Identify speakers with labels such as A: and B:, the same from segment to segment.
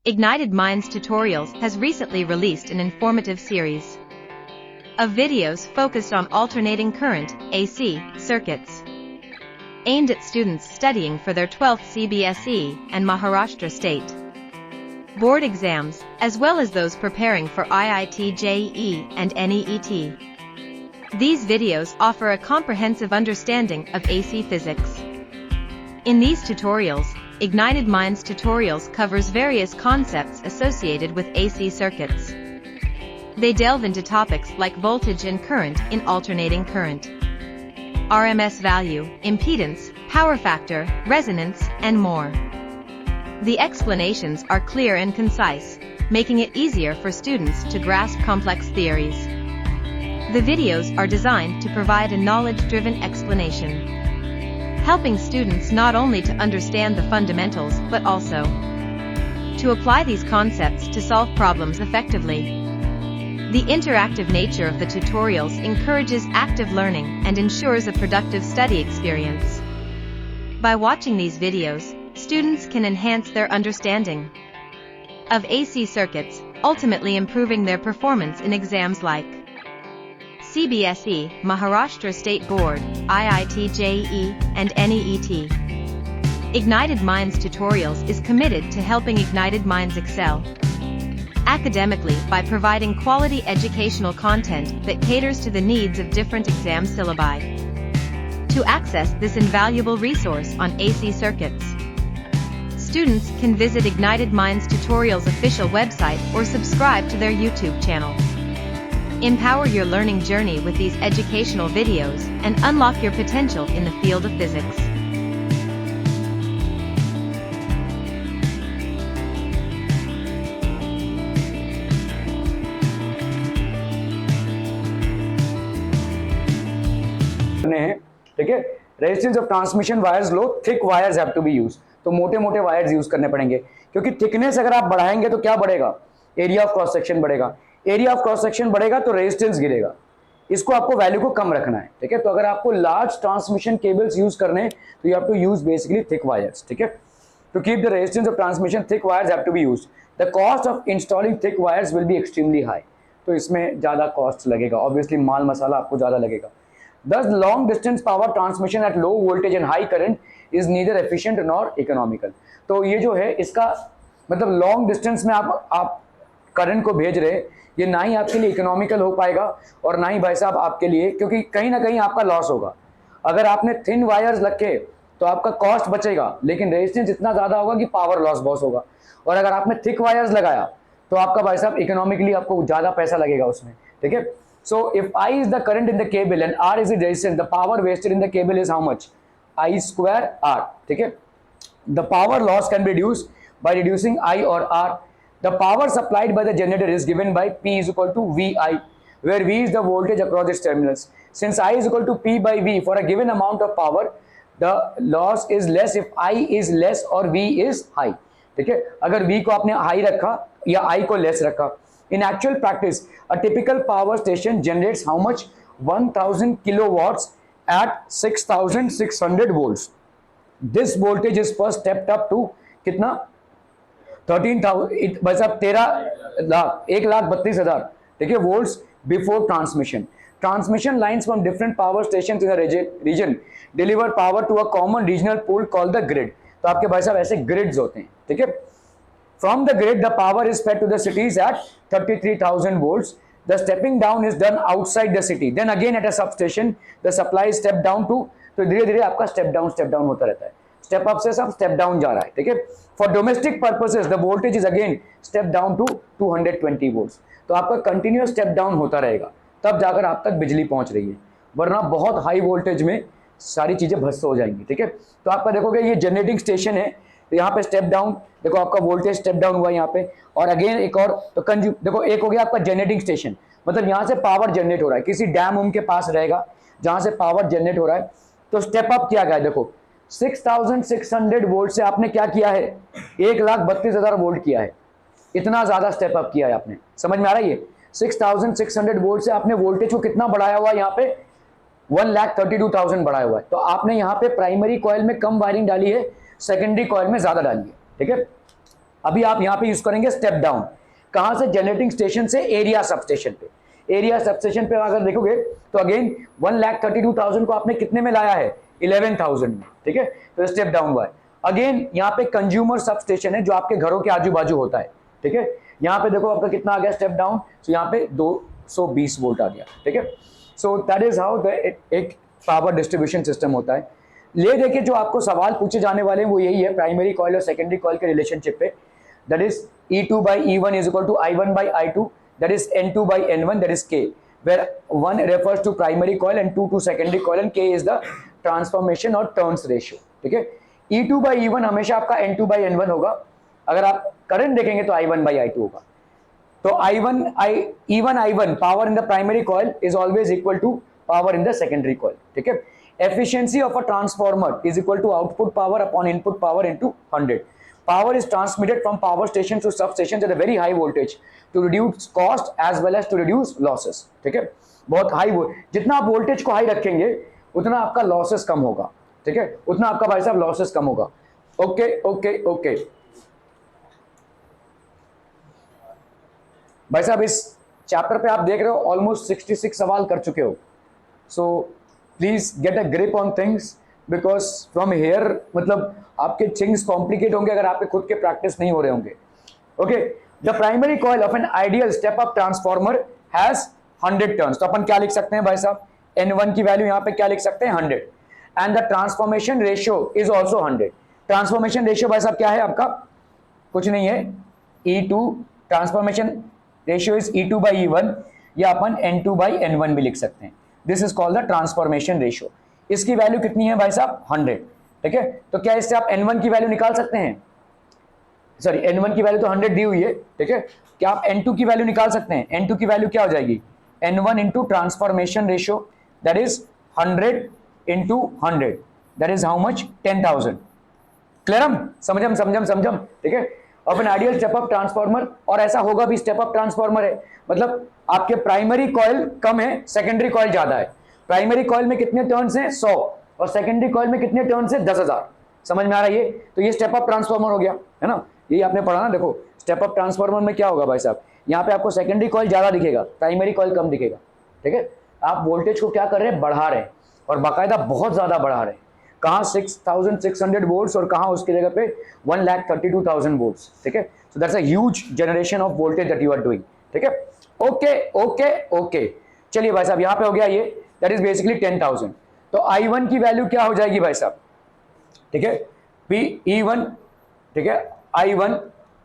A: Ignited Minds Tutorials has recently released an informative series of videos focused on alternating current (AC) circuits, aimed at students studying for their 12th CBSE and Maharashtra State board exams, as well as those preparing for IIT JEE and NEET. These videos offer a comprehensive understanding of AC physics. In these tutorials, Ignited Minds Tutorials covers various concepts associated with AC circuits. They delve into topics like voltage and current in alternating current, RMS value, impedance, power factor, resonance, and more. The explanations are clear and concise, making it easier for students to grasp complex theories. The videos are designed to provide a knowledge-driven explanation, helping students not only to understand the fundamentals but also to apply these concepts to solve problems effectively. The interactive nature of the tutorials encourages active learning and ensures a productive study experience. By watching these videos, students can enhance their understanding of AC circuits, ultimately improving their performance in exams like CBSE, Maharashtra State Board, IIT JEE, and NEET. Ignited Minds Tutorials is committed to helping Ignited Minds excel academically by providing quality educational content that caters to the needs of different exam syllabi. To access this invaluable resource on AC circuits, students can visit Ignited Minds Tutorials' official website or subscribe to their YouTube channel. Empower your learning journey with these educational videos and unlock your potential in the field of physics.
B: ठीक है, resistance of transmission wires low, thick wires have to be use, तो मोटे मोटे wires use करने पड़ेंगे, क्योंकि thickness अगर आप बढ़ाएंगे तो क्या बढ़ेगा, एरिया ऑफ क्रॉस सेक्शन बढ़ेगा, एरिया ऑफ क्रॉस सेक्शन बढ़ेगा तो रेजिस्टेंस गिरेगा, इसको आपको वैल्यू को कम रखना है। ठीक है, तो अगर आपको लार्ज ट्रांसमिशन केबल्स यूज करने तो you have to use basically thick wires. ठीक है, to keep the resistance of transmission thick wires have to be used. The cost of installing thick wires will be extremely high, तो इसमें ज्यादा cost लगेगा, obviously माल मसाला आपको ज्यादा लगेगा। Thus, long distance power transmission at low voltage and high current is neither efficient nor economical। तो ये जो है इसका मतलब लॉन्ग डिस्टेंस में आप करंट को भेज रहे, ये ना ही आपके लिए इकोनॉमिकल हो पाएगा और ना ही भाई साहब आपके लिए, क्योंकि कहीं ना कहीं आपका लॉस होगा। अगर आपने थिन वायर्स रखे तो आपका कॉस्ट बचेगा, लेकिन रेजिस्टेंस इतना ज्यादा होगा कि पावर लॉस बहुत होगा। और अगर आपने थिक वायर्स लगाया तो आपका भाई साहब इकोनॉमिकली आपको ज्यादा पैसा लगेगा उसमें। ठीक है, so if I is the current in the cable and R is the resistance, the power wasted in the cable is how much? I square R। ठीक है, the power loss can be reduced by reducing I or R। The power supplied by the generator is given by P is equal to VI, where V is the voltage across its terminals। Since I is equal to P by V for a given amount of power, the loss is less if I is less or V is high। ठीक है, अगर V को आपने high रखा या I को less रखा। In actual practice, a typical power station generates how much? 1000 kilowatts at 6600 volts। This voltage is first stepped up to कितना? 13,000, बस अब 1,32,000, ठीक है, volts before transmission। Transmission lines from different power stations in a region deliver power to a common regional pool called the grid। तो आपके भाई साहब ऐसे grids होते हैं। ठीक है, from the grid the power is fed to the cities at 33,000 volts। The stepping down is done outside the city, then again at a substation the supply is stepped down to, तो धीरे धीरे आपका step down होता रहता है, step up से सब step down जा रहा है। ठीक है, for domestic purposes the voltage is again step down to 220 volts। तो आपका continuous step down होता रहेगा, तब जाकर आप तक बिजली पहुंच रही है, वरना बहुत हाई वोल्टेज में सारी चीजें भस्म हो जाएंगी। ठीक है, तो आपका देखोगे ये जनरेटिंग स्टेशन है, तो यहाँ पे स्टेप डाउन, देखो आपका वोल्टेज स्टेप डाउन हुआ यहाँ पे, और अगेन एक और, तो देखो एक हो गया आपका जनरेटिंग स्टेशन, मतलब यहाँ से पावर जनरेट हो रहा है, किसी डैम उम के पास रहेगा जहाँ से पावर जनरेट हो रहा है। तो स्टेप अप किया गया है, देखो 6600 वोल्ट से आपने क्या किया है, 1,32,000 वोल्ट किया है, इतना ज्यादा स्टेप अप किया है आपने। समझ में आ रहा है? ये 6600 वोल्ट से आपने वोल्टेज को कितना बढ़ाया हुआ है, यहाँ पे 1,32,000 बढ़ाया हुआ है। तो आपने यहाँ पे प्राइमरी कॉइल में कम वायरिंग डाली है, सेकेंडरी कॉइल में ज्यादा डाली है। ठीक है, अभी आप यहां पे यूज करेंगे स्टेप डाउन। कहां से? जनरेटिंग स्टेशन से एरिया सबस्टेशन पे। एरिया सबस्टेशन पे अगर देखोगे तो अगेन 1,32,000 को आपने कितने में लाया है? 11,000 में, ठीक है। तो स्टेप डाउन हुआ है। अगेन यहाँ पे कंज्यूमर सबस्टेशन है जो आपके घरों के आजू बाजू होता है, ठीक है। यहाँ पे देखो आपका कितना आ गया स्टेप डाउन, तो यहाँ पे 220 वोल्ट आ गया, ठीक है। सो दैट इज हाउ एक पावर डिस्ट्रीब्यूशन सिस्टम होता है। ले देखिए जो आपको सवाल पूछे जाने वाले हैं वो यही है, प्राइमरी कॉइल और सेकेंडरी कॉइल के रिलेशनशिप पे। That is E2 by E1 is equal to I1 by I2, that is N2 by N1, that is K, where 1 refers to primary coil and 2 to secondary coil and K is the transformation or turns ratio, ठीक है। E2 by E1 हमेशा आपका N2 by N1 होगा। अगर आप current देखेंगे तो I1 by I2 होगा। तो E1 I1 power in the primary coil is always equal to power in the secondary coil, ठीक है। Efficiency of a transformer is equal to output power upon input power into 100. Power is transmitted from power stations to substations at a very high voltage to reduce cost as well as to reduce losses, ठीक है। बहुत high, जितना आप voltage को high रखेंगे उतना आपका losses कम होगा, ठीक है, उतना आपका भाई साहब लॉसेस कम होगा। ओके ओके ओके भाई साहब, इस चैप्टर पे आप देख रहे हो ऑलमोस्ट 66 सवाल कर चुके हो। So please get a grip on things because from here मतलब आपके थिंग्स कॉम्प्लिकेट होंगे अगर आपके खुद के प्रैक्टिस नहीं हो रहे होंगे। Okay, the primary coil of an ideal step up transformer has 100 turns. तो अपन क्या लिख सकते हैं भाई साहब? N1 की वैल्यू यहां पे क्या लिख सकते हैं? 100। And the transformation ratio is also 100। Transformation ratio भाई साहब क्या है आपका? कुछ नहीं है, E2 transformation ratio is E2 by E1, या अपन N2 by N1 भी लिख सकते हैं। This is called the transformation ratio. इसकी वैल्यू कितनी है भाई साहब? 100, ठीक है। तो क्या इससे आप N1 की वैल्यू निकाल सकते हैं? सॉरी, N1 की वैल्यू तो 100 दी हुई है, ठीक है। क्या आप N2 की वैल्यू निकाल सकते हैं? N2 की वैल्यू क्या हो जाएगी? N1 into transformation ratio, that is 100 into 100, that is how much? 10,000। Clear? समझम, ठीक है। Of an ideal step up transformer, और ऐसा होगा भी, स्टेप अप ट्रांसफॉर्मर है मतलब आपके प्राइमरी कॉइल कम है, सेकेंडरी कॉइल ज्यादा है। प्राइमरी कॉइल में कितने टर्न्स हैं? 100, और सेकेंडरी कॉइल में कितने टर्न्स हैं? 10,000। समझ में आ रहा है ये? तो ये स्टेप अप ट्रांसफॉर्मर हो गया, है ना। ये आपने पढ़ा ना। देखो स्टेप अप ट्रांसफॉर्मर में क्या होगा भाई साहब, यहाँ पे आपको सेकेंडरी कॉइल ज्यादा दिखेगा, प्राइमरी कॉइल कम दिखेगा, ठीक है। आप वोल्टेज को क्या कर रहे हैं? बढ़ा रहे हैं, और बाकायदा बहुत ज्यादा बढ़ा रहे हैं। कहाँ 6,600 वोल्ट्स और कहाँ उसकी जगह पे 1,32,000 वोल्ट्स, ठीक है। So that's a huge generation of voltage that you are doing, ठीक है। ओके ओके ओके, चलिए भाई साहब यहाँ पे हो गया ये, दैट इज बेसिकली 10,000। तो I1 की वैल्यू क्या हो जाएगी भाई साहब? ठीक है, E1, ठीक है, I1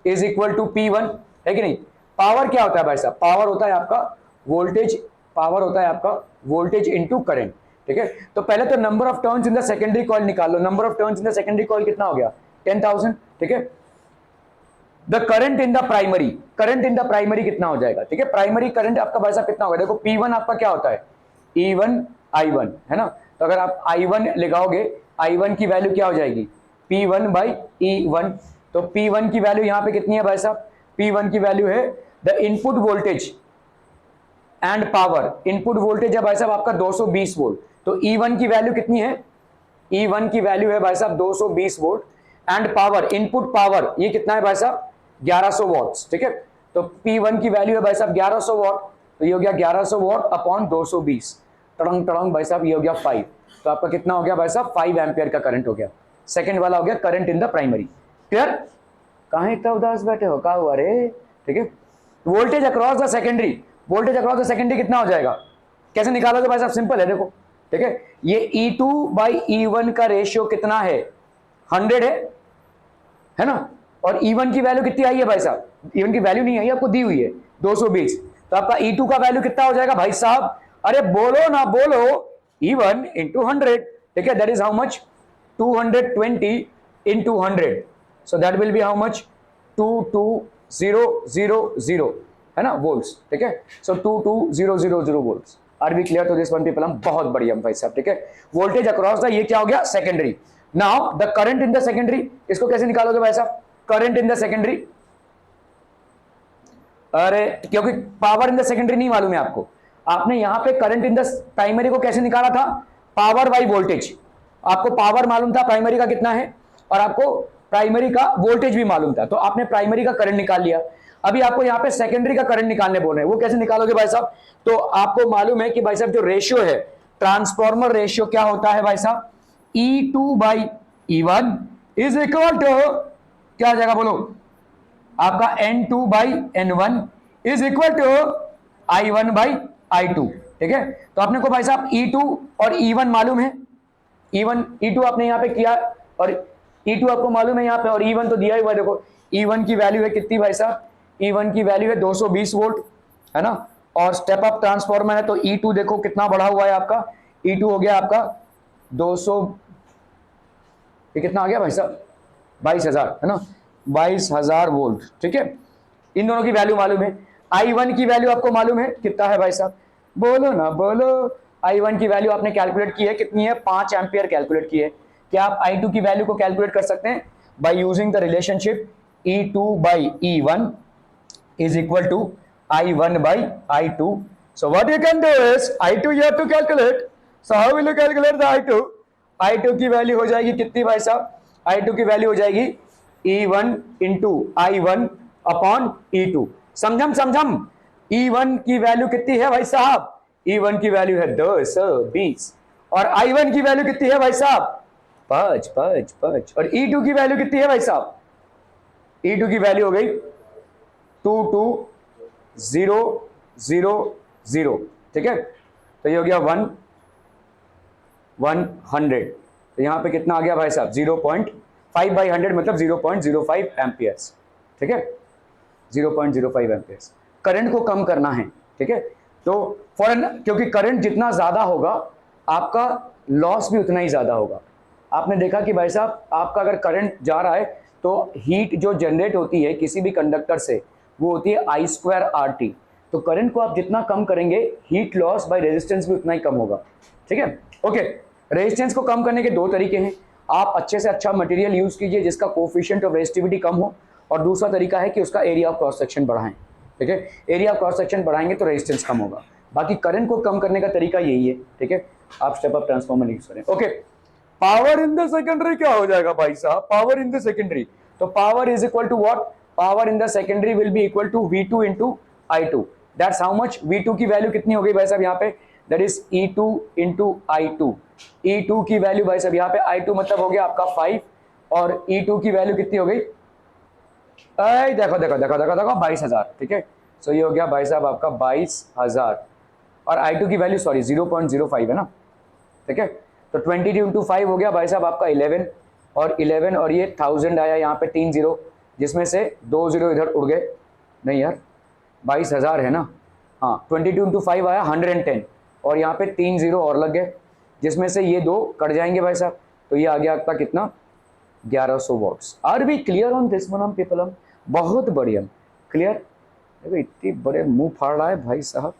B: is equal to P1, है कि नहीं। पावर क्या होता है भाई साहब? पावर होता है आपका वोल्टेज, पावर होता है आपका वोल्टेज इनटू करंट, ठीक है। तो पहले तो number of turns in the secondary coil निकाल लो। Number of turns in the secondary coil कितना हो गया? 10,000, ठीक है। The current in the primary, current in the primary कितना हो जाएगा? ठीक है, प्राइमरी करंट आपका भाई साहब कितना होगा? देखो P1 आपका क्या होता है? E1 I1, है ना। तो अगर आप I1 लगाओगे, I1 की वैल्यू क्या हो जाएगी? P1 by E1। तो P1 की वैल्यू यहाँ पे कितनी है भाई साहब? P1 की वैल्यू है the input voltage and power. Input voltage है भाई साहब आपका 220 वोल्ट। तो E1 की वैल्यू कितनी है? E1 की वैल्यू है भाई साहब 220 volt, and power, input power ये कितना है भाई साहब? 1100 वॉट्स, ठीक है। तो P1 की वैल्यू है भाई साहब 1100 वॉट, तो ये हो गया 1100 वॉट अपॉन 220, टड़ंग टड़ंग भाई साहब ये हो गया 5। तो आपका कितना हो गया भाई साहब? 5 एम्पियर का करंट हो गया। सेकंड वाला हो गया current in the primary. Clear? कहां इतना उदास बैठे हो, कहा हुआ रे? ठीक है, voltage across the secondary, voltage across the secondary कितना हो जाएगा? कैसे निकालोगे भाई साहब? सिंपल है, देखो, ठीक है। ये E2 by E1 का रेशियो कितना है? 100 है ना। और E1 की वैल्यू कितनी आई है भाई साहब? E1 की वैल्यू नहीं आई, आपको दी हुई है 220। तो आपका E2 का वैल्यू कितना हो जाएगा भाई साहब? अरे बोलो ना बोलो, E1 इंटू 100, ठीक है। That is how much? 220 into 100, so that will be how much? 22,000, है ना, वोल्ट्स, ठीक है। So 22,000 volts. Are be clear to this one people? हम बहुत बढ़िया भाई साहब, ठीक है। वोल्टेज अक्रॉस द, ये क्या हो गया? Secondary. Now the current in the secondary, इसको कैसे निकालोगे भाई साहब? करंट इन द सेकेंडरी, अरे क्योंकि पावर इन द सेकेंडरी नहीं मालूम है आपको, आपने यहां पे करंट इन द प्राइमरी को कैसे निकाला था? Power by voltage. आपको पावर मालूम था प्राइमरी का कितना है, और आपको प्राइमरी का वोल्टेज भी मालूम था, तो आपने प्राइमरी का करंट निकाल लिया। अभी आपको यहाँ पे सेकेंडरी का करंट निकालने बोल रहे हैं, वो कैसे निकालोगे भाई साहब? तो आपको मालूम है कि भाई साहब जो रेशियो है, ट्रांसफॉर्मर रेशियो क्या होता है भाई साहब? E2/E1 इज इक्वल टू क्या आ जाएगा बोलो? आपका N2/N1 is equal to I1/I2। ठीक है, तो अपने को भाई साहब E2 और E1 मालूम है, E2 आपने यहाँ पे किया और E2 आपको मालूम है यहाँ पे, और E1 तो दिया ही हुआ है। देखो E1 की वैल्यू है कितनी भाई साहब? E1 की वैल्यू है 220 वोल्ट, है ना, और स्टेप अप ट्रांसफॉर्मर है, तो E2 देखो कितना बढ़ा हुआ है आपका, E2 हो गया आपका 200, ये कितना आ गया भाई साहब? 22,000, है ना, 22,000 वोल्ट। ठीक है, इन दोनों की वैल्यू मालूम है। I1 की वैल्यू आपको मालूम है कितना है भाई साहब? बोलो ना बोलो। I1 की वैल्यू आपने कैलकुलेट की है, कितनी है? 5 एम्पियर कैलकुलेट की है। क्या आप I2 की वैल्यू को कैलकुलेट कर सकते हैं? By using the relationship E2/E1 is equal to I1/I2. So what you can do is I2 you have to calculate. So how will you calculate the I2? I2 की value हो जाएगी कितनी भाई साहब? I2 की वैल्यू हो जाएगी E1 into I1 upon E2। समझम E1 की वैल्यू कितनी है भाई साहब? E1 की वैल्यू है 220 और I1 की वैल्यू कितनी है भाई साहब? 5 और E2 की वैल्यू कितनी है भाई साहब? E2 की वैल्यू हो गई 22000। ठीक है, तो ये हो गया 100। तो यहां पे कितना आ गया भाई साहब? 0.5/100 मतलब 0.05 एम्पियर्स। ठीक है, 0.05 एम्पियर्स। करंट को कम करना है। ठीक है, तो क्योंकि करंट जितना ज्यादा होगा आपका लॉस भी उतना ही ज्यादा होगा। आपने देखा कि भाई साहब आपका अगर करंट जा रहा है तो हीट जो जनरेट होती है किसी भी कंडक्टर से वो होती है I2RT। तो करंट को आप जितना कम करेंगे हीट लॉस बाय रेजिस्टेंस भी उतना ही कम होगा। ठीक है, ओके। रेजिस्टेंस को कम करने के दो तरीके हैं। आप अच्छे से अच्छा मटेरियल यूज कीजिए जिसका कोफिशिएंट ऑफ रेजिस्टिविटी कम हो, और दूसरा तरीका है कि उसका एरिया ऑफ क्रॉस सेक्शन बढ़ाएं। ठीक है, एरिया ऑफ क्रॉस सेक्शन बढ़ाएंगे तो रेजिस्टेंस कम होगा। बाकी करंट को कम करने का तरीका यही है। ठीक है, आप स्टेप अप ट्रांसफार्मर यूज करें। Okay, power in the secondary क्या हो जाएगा भाई साहब? पावर इन द सेकेंडरी, तो power is equal to what? Power in the secondary will be equal to V2 into I2। That's how much? V2 की value कितनी हो गई भाई साहब यहाँ पे? That is E2 into I2। E2 की वैल्यू भाई साहब यहाँ पे I2 मतलब हो गया आपका 5 और E2 की वैल्यू कितनी हो गई? देखो 22,000। ठीक है, सो ये हो गया भाई साहब आपका 22,000 और I2 की वैल्यू सॉरी 0.05 है ना। ठीक है, तो 22 into 5 हो गया भाई साहब आपका 11 और 11 और ये 1000 आया यहाँ पे 3 0, जिसमें से 2 0 इधर उड़ गए। नहीं यार 22,000 है ना, हाँ 22 into 5 आया 110 और यहाँ पे 3 0 और लग गए, जिसमें से ये दो कट जाएंगे भाई साहब, तो ये आ गया आपका कितना? 1100 watts. Are we clear on this one people? बहुत बढ़िया क्लियर। देखो इतनी बड़े मुंह फाड़ रहा है भाई साहब।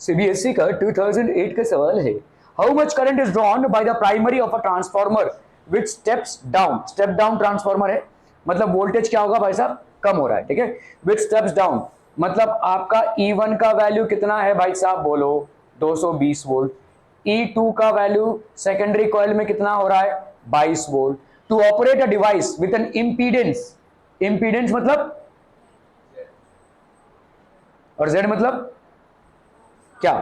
B: सीबीएसई का 2008 का सवाल है, how much current is drawn by the primary of a transformer which steps down. Step down transformer है, मतलब वोल्टेज क्या होगा भाई साहब? कम हो रहा है। ठीक है, विच स्टेप्स डाउन मतलब आपका E1 का वैल्यू कितना है भाई साहब? बोलो 220 वोल्ट। E2 का वैल्यू सेकेंडरी कॉइल में कितना हो रहा है? 22 volt. To operate a device with an impedance, impedance मतलब और Z मतलब क्या?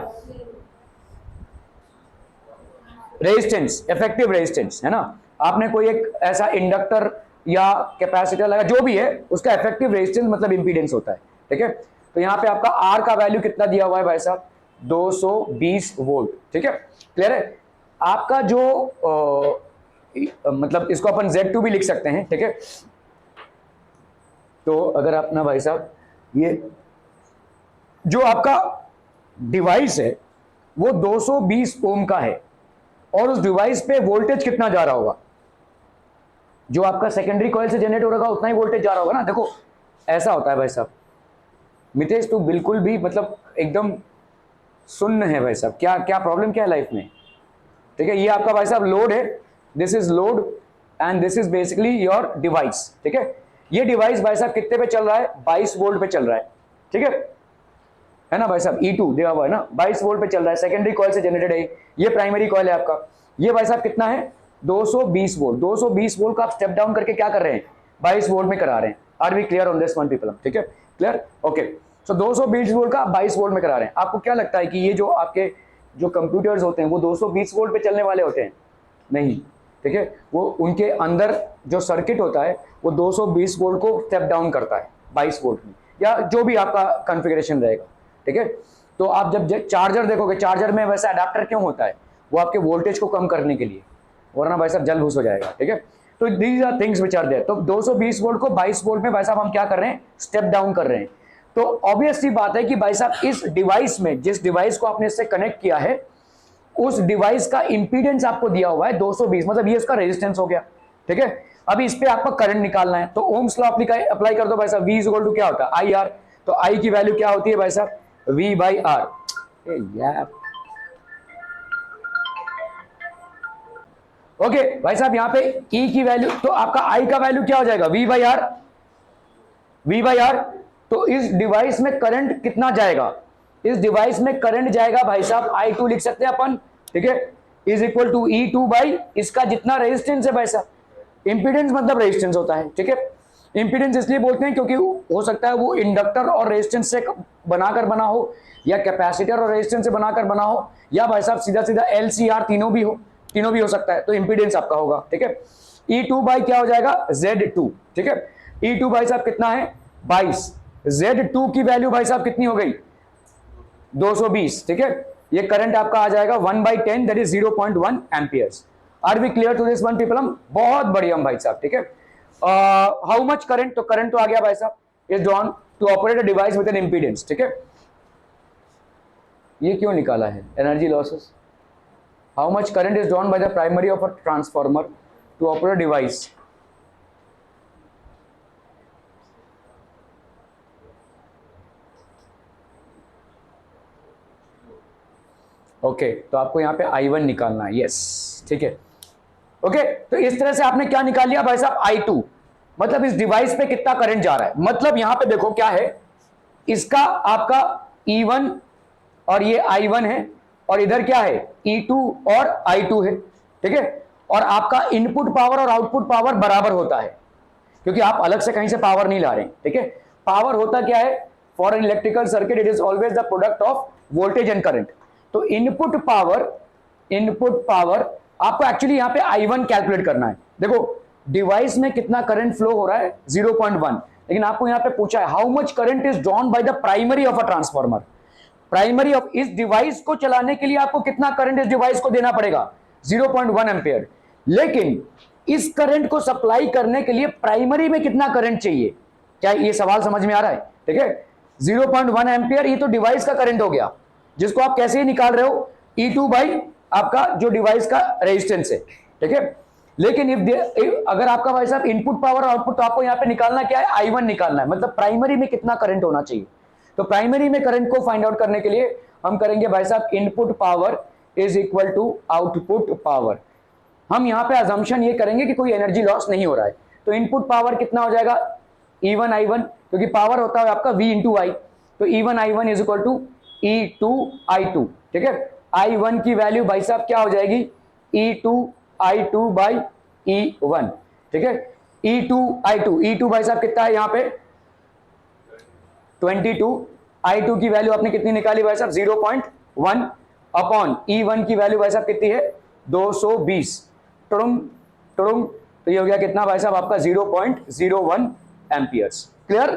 B: रेजिस्टेंस, इफेक्टिव रेजिस्टेंस, है ना। आपने कोई एक ऐसा इंडक्टर या कैपेसिटर लगा, जो भी है उसका इफेक्टिव रेजिस्टेंस मतलब इंपीडेंस होता है। ठीक है, तो यहाँ पे आपका R का वैल्यू कितना दिया हुआ है भाई साहब? 220 वोल्ट। ठीक है, क्लियर है। आपका जो मतलब इसको अपन Z2 भी लिख सकते हैं। ठीक है, तो अगर आप ना भाई साहब ये जो आपका डिवाइस है वो 220 ओम का है और उस डिवाइस पे वोल्टेज कितना जा रहा होगा? जो आपका सेकेंडरी कॉइल से जनरेट हो रहा होगा उतना ही वोल्टेज जा रहा होगा ना। देखो ऐसा होता है भाई साहब। मितेश तू बिल्कुल भी मतलब एकदम सुन्न है भाई साहब। क्या क्या प्रॉब्लम क्या है लाइफ में? ठीक है, ये आपका भाई साहब लोड है, this is load and this is basically your device. ठीक है, ये डिवाइस भाई साहब कितने पे चल रहा है? 22 वोल्ट पे चल रहा है। ठीक है ना भाई साहब। E2 दिया हुआ है ना, 22 वोल्ट पे चल रहा है, सेकेंडरी कॉइल से जनरेटेड है। ये प्राइमरी कॉइल है आपका। ये भाई साहब कितना है? 220 वोल्ट, 220 वोल्ट का आप स्टेप डाउन करके क्या कर रहे हैं, 22 वोल्ट में करा रहे हैं। Are we clear on this one people? ठीक है, क्लियर, ओके। सो 220 वोल्ट का 22 वोल्ट में करा रहे हैं। आपको क्या लगता है कि ये जो आपके जो कंप्यूटर्स होते हैं वो 220 वोल्ट पे चलने वाले होते हैं? नहीं, ठीक है, वो उनके अंदर जो सर्किट होता है वो 220 वोल्ट को स्टेप डाउन करता है 22 वोल्ट में, या जो भी आपका कॉन्फ़िगरेशन रहेगा, ठीक है। तो आप जब चार्जर देखोगे, चार्जर में वैसा अडेप्टर क्यों होता है? वो आपके वोल्टेज को कम करने के लिए, वरना भाई साहब जल भूस हो जाएगा, ठीक है। तो these are things which are there. तो 220 वोल्ट को 22 वोल्ट में भाई साहब हम क्या कर रहे हैं, स्टेप डाउन कर रहे हैं। तो ऑब्वियस सी बात है कि भाई साहब इस डिवाइस में, जिस डिवाइस को आपने इससे कनेक्ट किया है, उस डिवाइस का इंपीडेंस आपको दिया हुआ है 220, मतलब ये उसका रेजिस्टेंस हो गया, ठीक है। अभी इस पे आपको करंट निकालना है, तो ओम्स लॉ अप्लाई कर दो भाई साहब। V इज इक्वल टू क्या होता है, आई आर। तो I की वैल्यू क्या होती है भाई साहब, V बाई आर। ओके भाई साहब, यहां पे E की वैल्यू, तो आपका I का वैल्यू क्या हो जाएगा, V by R, V by R. तो इस डिवाइस में करंट कितना जाएगा, इस डिवाइस में करंट जाएगा भाई साहब I2 लिख सकते हैं अपन, ठीक है, is equal to E2 by इसका जितना रेजिस्टेंस है भाई साहब। इंपीडेंस मतलब रेजिस्टेंस होता है, ठीक है। इंपीडेंस इसलिए बोलते हैं क्योंकि हो सकता है वो इंडक्टर और रेजिस्टेंस से बनाकर बना हो, या कैपेसिटर और रेजिस्टेंस से बनाकर बना हो, या भाई साहब सीधा सीधा LCR तीनों भी हो सकता है। तो इंपीडेंस आपका होगा, ठीक है। E2 बाई क्या हो जाएगा, Z2, ठीक है। E2 भाई साहब कितना है, 22। Z2 की वैल्यू भाई साहब कितनी हो गई, 220, ठीक है। ये करंट आपका आ जाएगा 1/10, that is 0.1 amperes. Are we clear to this one people? हम बहुत बढ़िया भाई साहब, ठीक है। हाउ मच करंट, तो करंट तो आ गया भाई साहब, is drawn to operate a device with an impedance, ठीक है। ये क्यों निकाला है, energy losses. How much current is drawn by the primary of a transformer to operate device. Okay, तो आपको यहां पे I1 निकालना है, यस, ठीक है। ओके, तो इस तरह से आपने क्या निकाल लिया भाई साहब, I2, मतलब इस डिवाइस पे कितना करंट जा रहा है। मतलब यहां पे देखो क्या है, इसका आपका E1 और ये I1 है, और इधर क्या है, E2 और I2 है, ठीक है। और आपका इनपुट पावर और आउटपुट पावर बराबर होता है, क्योंकि आप अलग से कहीं से पावर नहीं ला रहे हैं, ठीक है। पावर होता क्या है, for an electrical circuit it is always the product of voltage and current. तो इनपुट पावर आपको एक्चुअली यहां पे I1 कैलकुलेट करना है। देखो डिवाइस में कितना करंट फ्लो हो रहा है, 0.1, लेकिन आपको यहां पे पूछा है how much current is drawn by the primary of a transformer. Primary of इस डिवाइस को चलाने के लिए आपको कितना करंट इस डिवाइस को देना पड़ेगा, 0.1 एम्पियर। लेकिन इस करंट को सप्लाई करने के लिए प्राइमरी में कितना करंट चाहिए, क्या ये सवाल समझ में आ रहा है, ठीक है। 0.1 एम्पियर ये तो डिवाइस का करंट हो गया, जिसको आप कैसे ही निकाल रहे हो, E2 बाई आपका जो डिवाइस का रेजिस्टेंस है, ठीक है। लेकिन अगर आपका भाई साहब इनपुट पावर और आउटपुट, तो आपको यहां पे निकालना क्या है, I1 निकालना है, मतलब प्राइमरी में कितना करंट होना चाहिए। तो प्राइमरी में करंट को फाइंड आउट करने के लिए हम करेंगे भाई साहब input power is equal to output power. हम यहां पे अजम्पशन ये करेंगे कि कोई एनर्जी लॉस नहीं हो रहा है। तो इनपुट पावर कितना हो जाएगा, E1 I1, क्योंकि पावर होता है आपका V इंटू I, तो E1 I1 is equal to E2 I2, ठीक है। I1 की वैल्यू भाई साहब क्या हो जाएगी, E2 I2 बाई E1, ठीक है। E2 भाई साहब कितना है यहाँ पे 22, I2 की वैल्यू आपने कितनी निकाली भाई साहब 0.1 अपॉन E1 की वैल्यू भाई साहब कितनी है 220, टुडुम टुडुम, तो ये हो गया कितना भाई साहब आपका 0.01 amperes. Clear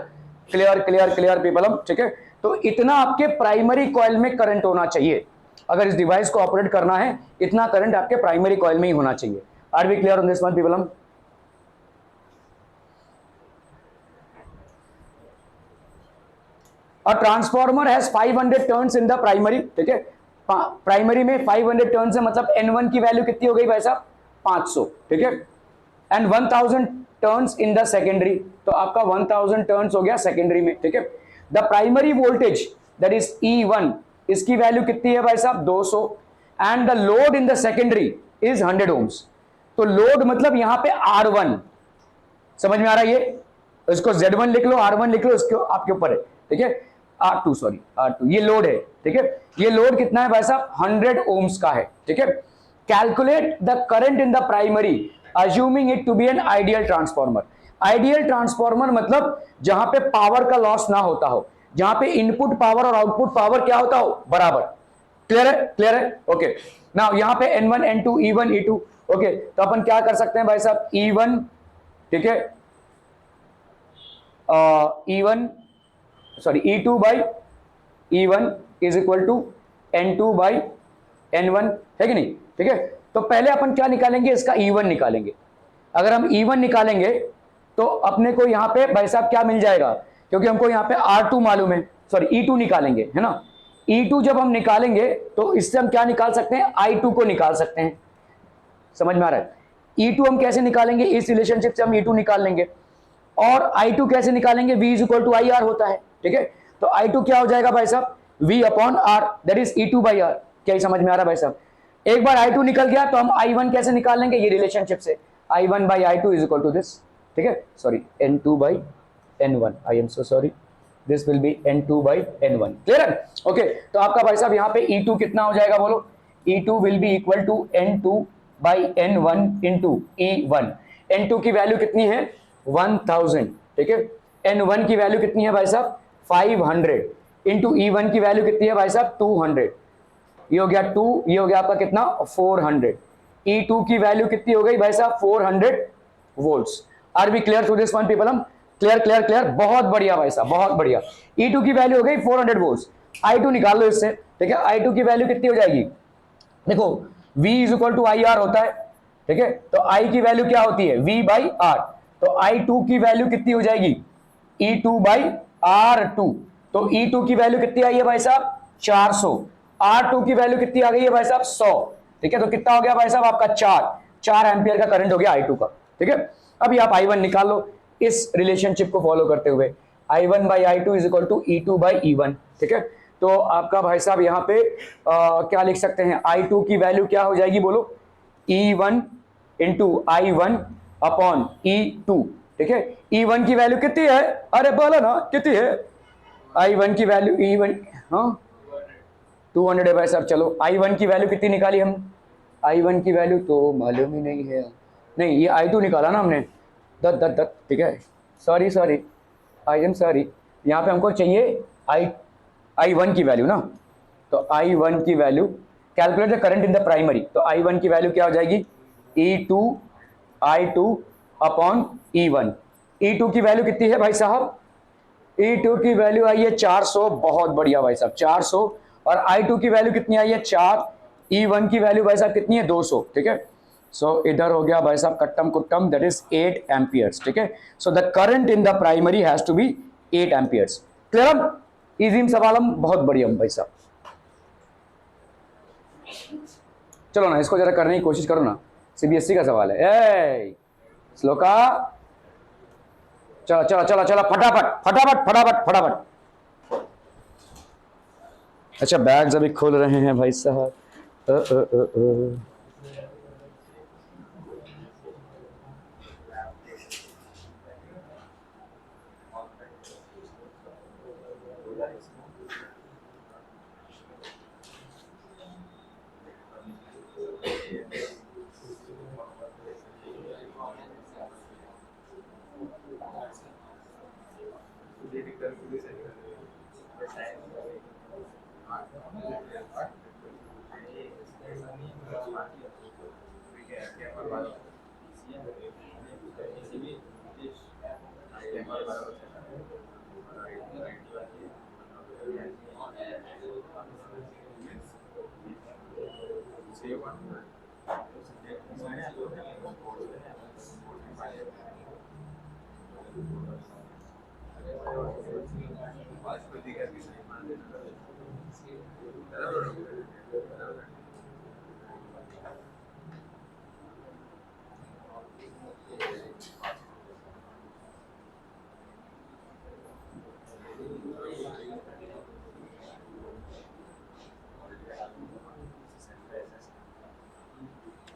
B: clear clear clear people, ठीक है। तो इतना आपके प्राइमरी कॉइल में करंट होना चाहिए, अगर इस डिवाइस को ऑपरेट करना है इतना करंट आपके प्राइमरी कॉइल में ही होना चाहिए। Are we clear on this one people? A transformer has 500 turns in the primary, ठीक है। प्राइमरी में 500 टर्न्स है, मतलब N1 की वैल्यू कितनी हो गई भाई साहब 500, ठीक है। And 1000 turns in the secondary, तो आपका 1000 टर्न्स हो गया सेकेंडरी में, ठीक है। The primary voltage that is E1, इसकी वैल्यू कितनी है भाई साहब 200, and the load in the secondary is 100 ohms. तो लोड मतलब यहां पे R1, समझ में आ रहा है ये, इसको Z1 लिख लो, R1 लिख लो, इसको आपके ऊपर है, ठीक है। R2 ये लोड है, ठीक है। ये लोड कितना है भाई साहब 100 ओम्स का है, ठीक है। Calculate the current in the primary assuming it to be an ideal transformer. Ideal transformer मतलब जहां पे पावर का लॉस ना होता हो, जहां पे इनपुट पावर और आउटपुट पावर क्या होता हो, बराबर। क्लियर है, क्लियर है, ओके। नाउ यहां पे N1 N2 E1 E2, okay. तो अपन क्या कर सकते हैं भाई साहब, E1, ठीक है, E1 sorry E2 by E1 is equal to N2 by N1, है कि नहीं, ठीक है। तो पहले अपन क्या निकालेंगे, इसका E1 निकालेंगे। अगर हम E1 निकालेंगे तो अपने को यहां पे भाई साहब क्या मिल जाएगा, क्योंकि हमको यहां पे R2 मालूम है, सॉरी E2 निकालेंगे, है ना। E2 जब हम निकालेंगे तो इससे हम क्या निकाल सकते हैं, I2 को निकाल सकते हैं। समझ में आ रहा है। E2 हम कैसे निकालेंगे, इस रिलेशनशिप से हम E2 निकाल लेंगे। और I2 कैसे निकालेंगे, V is equal to I R होता है, ठीक है। तो I2 क्या हो जाएगा भाई साहब, V upon R, that is E2 by R. क्या ही समझ में आ रहा है भाई साहब। एक बार I2 निकल गया तो हम I1 कैसे निकाल लेंगे, ये रिलेशनशिप से, I1 by I2 is equal to this, ठीक है, sorry N2 by N1, I am so sorry, this will be N2 by N1। Clear है, ओके। तो आपका भाई साहब यहाँ पे E2 कितना हो जाएगा, बोलो। E2 will be equal to N2 by N1 into E1। N2 की वैल्यू कितनी है, 1000, ठीक है। N1 की वैल्यू कितनी है भाई साहब, 500 इंटू E1 की वैल्यू कितनी है भाई साहब, 200। ये हो गया 2, ये हो गया आपका कितना, 400। E2 की वैल्यू कितनी हो गई भाई साहब, 400 volts. Are be clear to this one people, हम क्लियर क्लियर क्लियर, बहुत बढ़िया भाई साहब, बहुत बढ़िया। E2 की वैल्यू हो गई 400 वोल्ट्स। I2 निकाल लो इससे, ठीक है। I2 की वैल्यू कितनी हो जाएगी, देखो V is equal to I R होता है, ठीक है। तो I की वैल्यू क्या होती है, V बाई आर। तो I2 की वैल्यू कितनी हो जाएगी, E2 बाई R2। तो E2 की वैल्यू कितनी आई है भाई साहब, 400। R2 की वैल्यू कितनी आ गई है भाई साहब, 100, ठीक है। तो कितना हो गया भाई साहब आपका, 4 एम्पियर का करंट हो गया I2 का, ठीक है। अभी आप I1 निकाल लो इस रिलेशनशिप को फॉलो करते हुए, I1 by I2 is equal to E2 by E1, ठीक है। तो आपका भाई साहब यहाँ पे क्या लिख सकते हैं, I2 की वैल्यू क्या हो जाएगी, बोलो, E1 into I1 upon E2, ठीक है। E1 की वैल्यू कितनी है, अरे बोलो ना कितनी है, I1 की वैल्यू E1, हाँ 200 है भाई साहब। चलो I1 की वैल्यू कितनी निकाली हम, I1 की वैल्यू तो मालूम ही नहीं है, नहीं ये I2 निकाला ना हमने, दत, ठीक है, sorry sorry, I am sorry. यहाँ पे हमको चाहिए I1 की वैल्यू ना, तो I1 की value, calculate the current in the primary. तो I1 की वैल्यू क्या हो जाएगी, E2 I2 upon E1। E2 की वैल्यू कितनी है भाई साहब, E2 की वैल्यू आई है 400, बहुत बढ़िया भाई साहब 400। और I2 की वैल्यू कितनी आई है 4, E1 की वैल्यू भाई साहब कितनी है 200, ठीक है। सो इधर हो गया भाई साहब कट्टम कुट्टम, दैट इज 8 एम्पियर्स, ठीक है। So the current in the primary has to be 8 amperes. Clear, easy सवालम, बहुत बढ़िया भाई साहब। चलो ना इसको जरा करने की कोशिश करो ना, सीबीएसई का सवाल है। ए श्लोका, चलो चलो चलो चलो, फटाफट फटाफट फटाफट फटाफट। अच्छा बैग्स अभी खोल रहे हैं भाई साहब।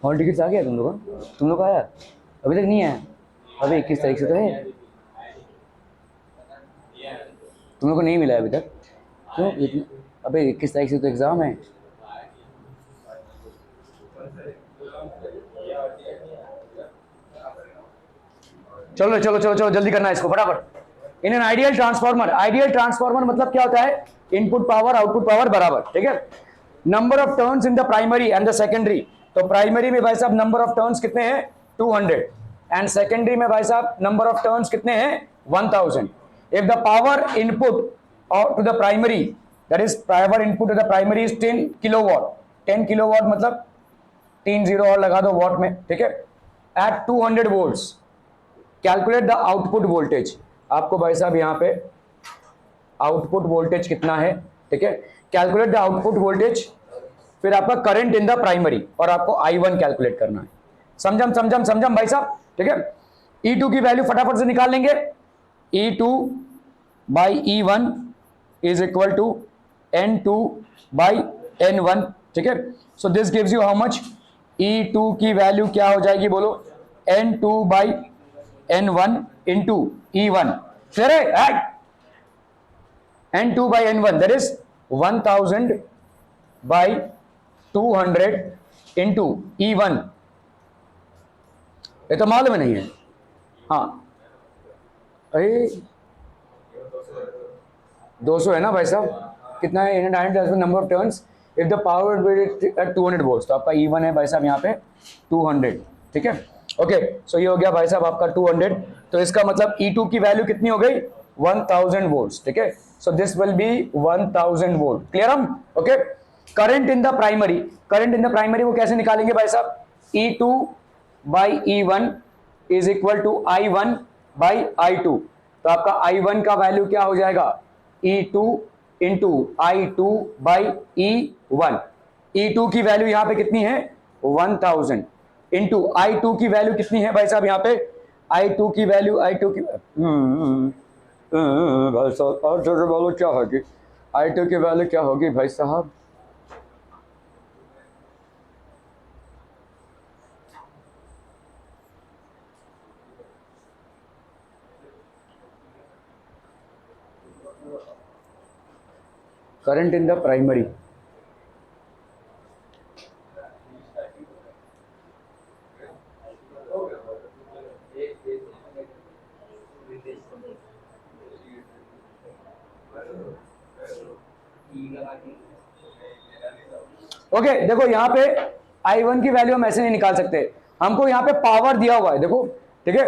B: हॉल टिकट्स आ गया तुम लोग का आया, अभी तक नहीं आया, अभी 21 तारीख से तो है, तुम लोग को नहीं मिला है अभी तक, क्यों? अबे 21 तारीख से तो एग्ज़ाम है। चलो चलो चलो चलो जल्दी करना है इसको फटाफट। इन एन आइडियल ट्रांसफॉर्मर मतलब क्या होता है, इनपुट पावर आउटपुट पावर बराबर, ठीक है। Number of turns in the primary and the secondary, तो प्राइमरी में भाई साहब नंबर ऑफ टर्न्स कितने हैं 200 एंड सेकेंडरी में भाई साहब नंबर ऑफ टर्न्स कितने हैं 1000। If the power input to the primary, that is power input to the primary is 10 kilowatt, 10 kilowatt मतलब 3 जीरो और लगा दो वॉट में, ठीक है। At 200 volts calculate the output voltage, आपको भाई साहब यहाँ पे आउटपुट वोल्टेज कितना है, ठीक है। कैलकुलेट द आउटपुट वोल्टेज, फिर आपका करंट इन द प्राइमरी और आपको I1 कैलकुलेट करना है। समझम भाई साहब, ठीक है। E2 की वैल्यू फटाफट से निकाल लेंगे, E2 by E1 is equal to N2 by N1, ठीक है। So this gives you how much, E2 की वैल्यू क्या हो जाएगी बोलो, N2 by N1 into E1, clear है। N2 by N1 that is 1000 by 200 into E1, ये तो मालूम नहीं है, हाँ अरे 200 है ना भाई साहब, कितना है number of turns if the power at 200 volts, तो आपका E1 है भाई साहब यहाँ पे 200, ठीक है। ओके सो ये हो गया भाई साहब आपका 200, तो इसका मतलब E2 की वैल्यू कितनी हो गई 1000 वोल्ट्स, ठीक है। So this will be 1000 volt, clear हम, okay. Current in the primary वो कैसे निकालेंगे भाई साहब, E2 by E1 is equal to I1 by I2, तो आपका I1 का वैल्यू क्या हो जाएगा E2 into I2 by E1, E2 की वैल्यू यहाँ पे कितनी है 1000 इंटू I2 की वैल्यू कितनी है भाई साहब यहाँ पे, I2 की वैल्यू भाई साहब और जो वैल्यू क्या होगी, I2 की वैल्यू क्या होगी भाई साहब, current in the primary, okay देखो यहाँ पे I1 की वैल्यू हम ऐसे नहीं निकाल सकते, हमको यहाँ पे पावर दिया हुआ है देखो, ठीक है।